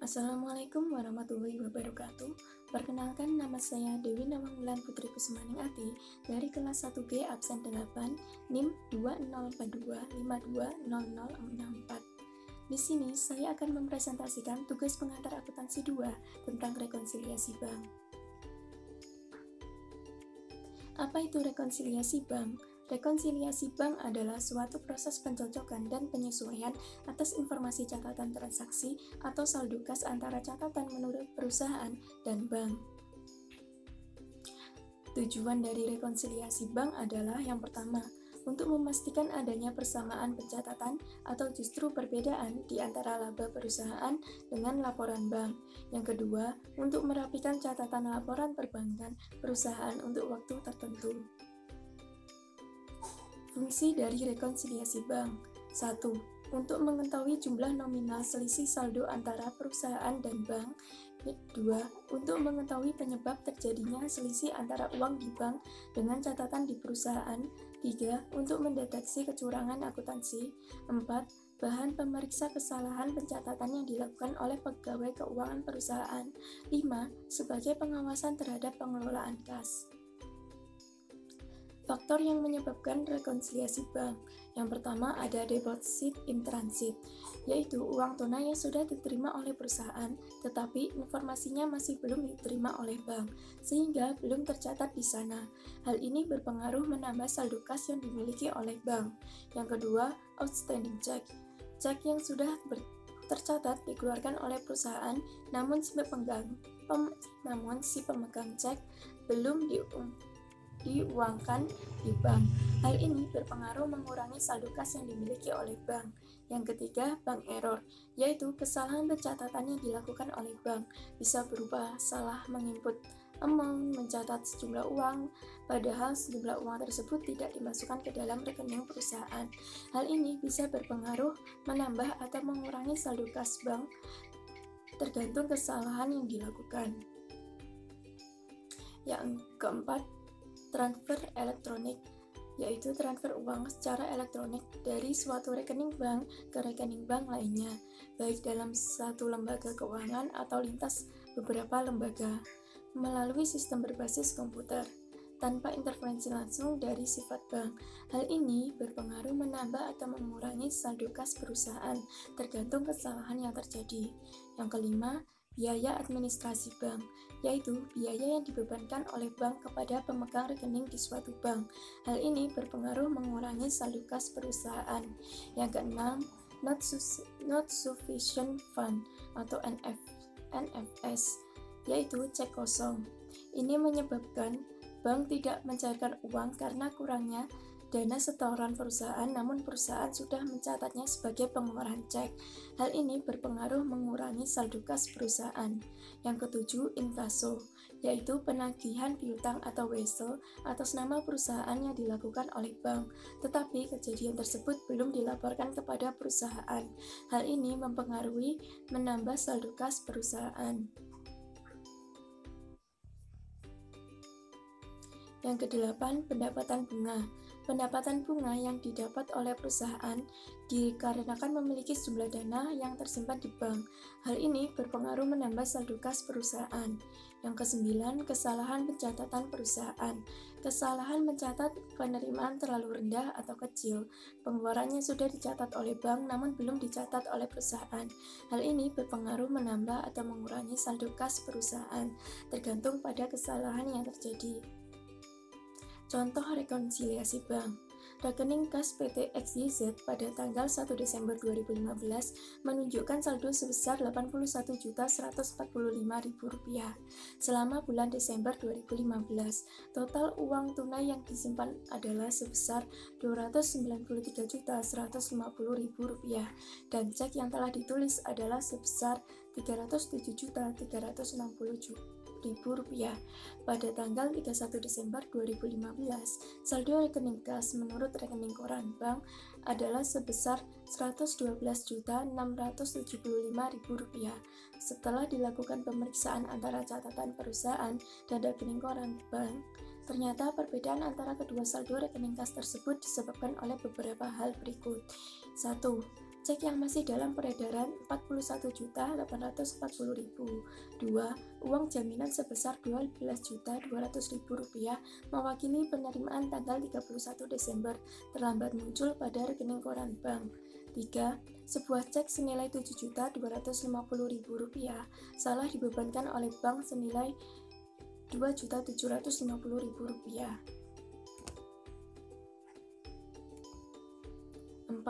Assalamualaikum warahmatullahi wabarakatuh. Perkenalkan, nama saya Dewi Nawangwulan Putri Kusmaningati dari kelas 1G absen 8 NIM 2042520064. Di sini saya akan mempresentasikan tugas pengantar akuntansi 2 tentang rekonsiliasi bank. Apa itu rekonsiliasi bank? Rekonsiliasi bank adalah suatu proses pencocokan dan penyesuaian atas informasi catatan transaksi atau saldo kas antara catatan menurut perusahaan dan bank. Tujuan dari rekonsiliasi bank adalah yang pertama, untuk memastikan adanya persamaan pencatatan atau justru perbedaan di antara laba perusahaan dengan laporan bank. Yang kedua, untuk merapikan catatan laporan perbankan perusahaan untuk waktu tertentu. Fungsi dari rekonsiliasi bank. 1. Untuk mengetahui jumlah nominal selisih saldo antara perusahaan dan bank. 2. Untuk mengetahui penyebab terjadinya selisih antara uang di bank dengan catatan di perusahaan. 3. Untuk mendeteksi kecurangan akuntansi. 4. Bahan pemeriksa kesalahan pencatatan yang dilakukan oleh pegawai keuangan perusahaan. 5. Sebagai pengawasan terhadap pengelolaan kas. Faktor yang menyebabkan rekonsiliasi bank. Yang pertama ada deposit in transit, yaitu uang tunai yang sudah diterima oleh perusahaan, tetapi informasinya masih belum diterima oleh bank, sehingga belum tercatat di sana. Hal ini berpengaruh menambah saldo kas yang dimiliki oleh bank. Yang kedua, outstanding check. Cek yang sudah tercatat dikeluarkan oleh perusahaan, namun si pemegang cek belum diuangkan di bank. Hal ini berpengaruh mengurangi saldo kas yang dimiliki oleh bank. Yang ketiga, bank error, yaitu kesalahan pencatatan yang dilakukan oleh bank. Bisa berupa salah menginput amount, mencatat sejumlah uang, padahal sejumlah uang tersebut tidak dimasukkan ke dalam rekening perusahaan. Hal ini bisa berpengaruh menambah atau mengurangi saldo kas bank tergantung kesalahan yang dilakukan. Yang keempat, transfer elektronik, yaitu transfer uang secara elektronik dari suatu rekening bank ke rekening bank lainnya, baik dalam satu lembaga keuangan atau lintas beberapa lembaga, melalui sistem berbasis komputer, tanpa intervensi langsung dari sifat bank. Hal ini berpengaruh menambah atau mengurangi saldo kas perusahaan, tergantung kesalahan yang terjadi. Yang kelima, biaya administrasi bank, yaitu biaya yang dibebankan oleh bank kepada pemegang rekening di suatu bank. Hal ini berpengaruh mengurangi saldo kas perusahaan. Yang keenam, not sufficient fund atau NFS, yaitu cek kosong. Ini menyebabkan bank tidak mencairkan uang karena kurangnya dana setoran perusahaan, namun perusahaan sudah mencatatnya sebagai pengeluaran cek. Hal ini berpengaruh mengurangi saldo kas perusahaan. Yang ketujuh, inkaso, yaitu penagihan piutang atau wesel atas nama perusahaan yang dilakukan oleh bank, tetapi kejadian tersebut belum dilaporkan kepada perusahaan. Hal ini mempengaruhi menambah saldo kas perusahaan. Yang kedelapan, pendapatan bunga. Pendapatan bunga yang didapat oleh perusahaan dikarenakan memiliki sejumlah dana yang tersimpan di bank. Hal ini berpengaruh menambah saldo kas perusahaan. Yang kesembilan, kesalahan pencatatan perusahaan. Kesalahan mencatat penerimaan terlalu rendah atau kecil. Pengeluarannya sudah dicatat oleh bank namun belum dicatat oleh perusahaan. Hal ini berpengaruh menambah atau mengurangi saldo kas perusahaan, tergantung pada kesalahan yang terjadi. Contoh rekonsiliasi bank. Rekening kas PT XYZ pada tanggal 1 Desember 2015 menunjukkan saldo sebesar Rp81.145.000 selama bulan Desember 2015. Total uang tunai yang disimpan adalah sebesar Rp293.150.000 dan cek yang telah ditulis adalah sebesar Rp307.360.000. Pada tanggal 31 Desember 2015, saldo rekening kas menurut rekening koran bank adalah sebesar Rp112.675.000. Setelah dilakukan pemeriksaan antara catatan perusahaan dan rekening koran bank, ternyata perbedaan antara kedua saldo rekening kas tersebut disebabkan oleh beberapa hal berikut. 1. Cek yang masih dalam peredaran 41.840.000. 2. Uang jaminan sebesar 12.200.000 rupiah mewakili penerimaan tanggal 31 Desember terlambat muncul pada rekening koran bank. 3. Sebuah cek senilai 7.250.000 rupiah salah dibebankan oleh bank senilai 2.750.000 rupiah. 4.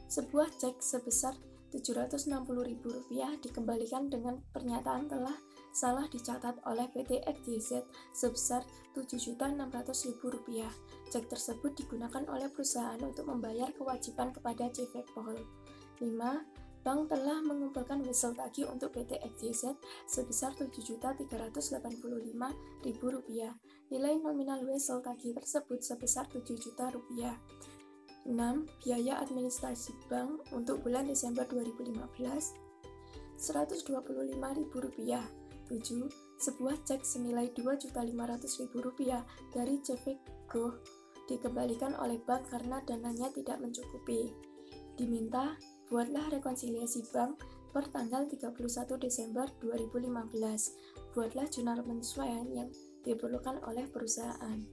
Sebuah cek sebesar 760.000 rupiah dikembalikan dengan pernyataan telah salah dicatat oleh PT XYZ sebesar 7.600.000 rupiah. Cek tersebut digunakan oleh perusahaan untuk membayar kewajiban kepada CV Pol. 5. Bank telah mengumpulkan wesel tagih untuk PT XYZ sebesar 7.385.000 rupiah. Nilai nominal wesel tagih tersebut sebesar 7 juta rupiah. 6. Biaya administrasi bank untuk bulan Desember 2015 Rp125.000. 7. Sebuah cek senilai Rp2.500.000 dari CV Go dikembalikan oleh bank karena dananya tidak mencukupi. Diminta buatlah rekonsiliasi bank per tanggal 31 Desember 2015. Buatlah jurnal penyesuaian yang diperlukan oleh perusahaan.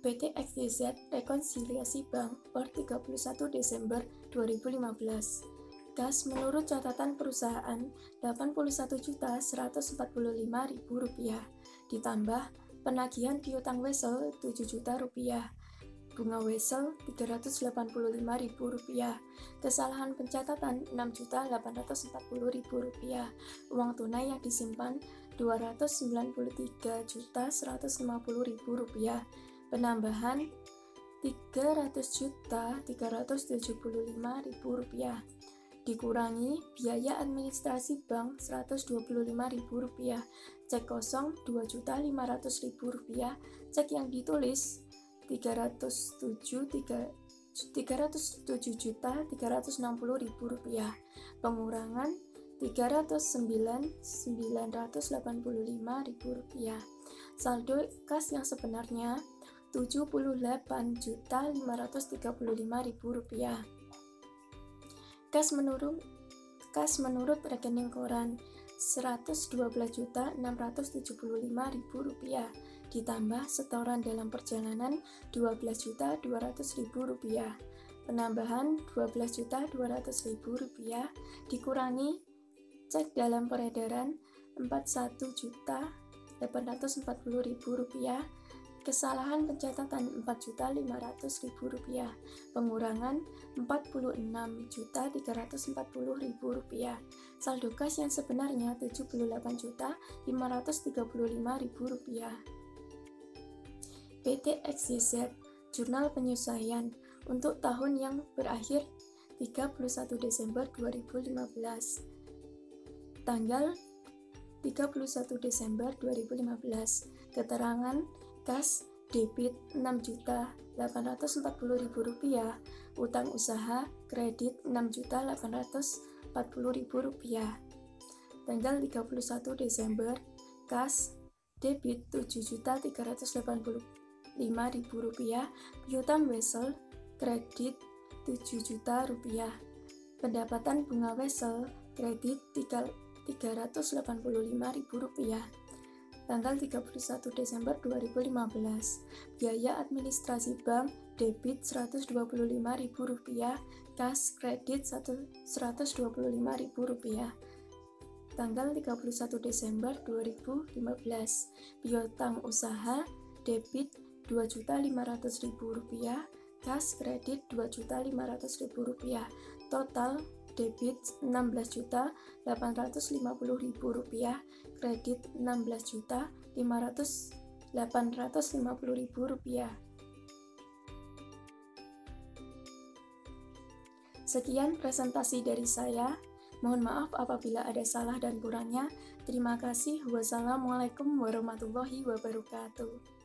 PT XYZ rekonsiliasi bank per 31 Desember 2015. Kas menurut catatan perusahaan Rp81.145.000 ditambah penagihan piutang wesel Rp7 juta, bunga wesel Rp385.000, kesalahan pencatatan Rp6.840.000, uang tunai yang disimpan Rp293.150.000, penambahan Rp300.375.000, dikurangi biaya administrasi bank Rp125.000, cek kosong Rp2.500.000, cek yang ditulis Rp307.360.000, pengurangan Rp309.985.000, saldo kas yang sebenarnya Rp78.535.000. Kas menurut rekening koran Rp112.675.000 ditambah setoran dalam perjalanan Rp12.200.000, penambahan Rp12.200.000 dikurangi cek dalam peredaran Rp41.840.000, kesalahan pencatatan Rp4.500.000, pengurangan Rp46.340.000, saldo kas yang sebenarnya Rp78.535.000. PT XYZ Jurnal Penyesuaian untuk tahun yang berakhir 31 Desember 2015. Tanggal 31 Desember 2015. Keterangan kas debit Rp6.840.000, utang usaha kredit Rp6.840.000. Tanggal 31 Desember, kas debit Rp7.385.000, piutang wesel kredit Rp7 juta, pendapatan bunga wesel kredit Rp385.000. Tanggal 31 Desember 2015, biaya administrasi bank debit Rp125.000, kas kredit Rp125.000. Tanggal 31 Desember 2015, piutang usaha debit Rp2.500.000, kas kredit Rp2.500.000, total debit Rp16.850.000, kredit Rp16.850.000. Sekian presentasi dari saya. Mohon maaf apabila ada salah dan kurangnya. Terima kasih. Wassalamualaikum warahmatullahi wabarakatuh.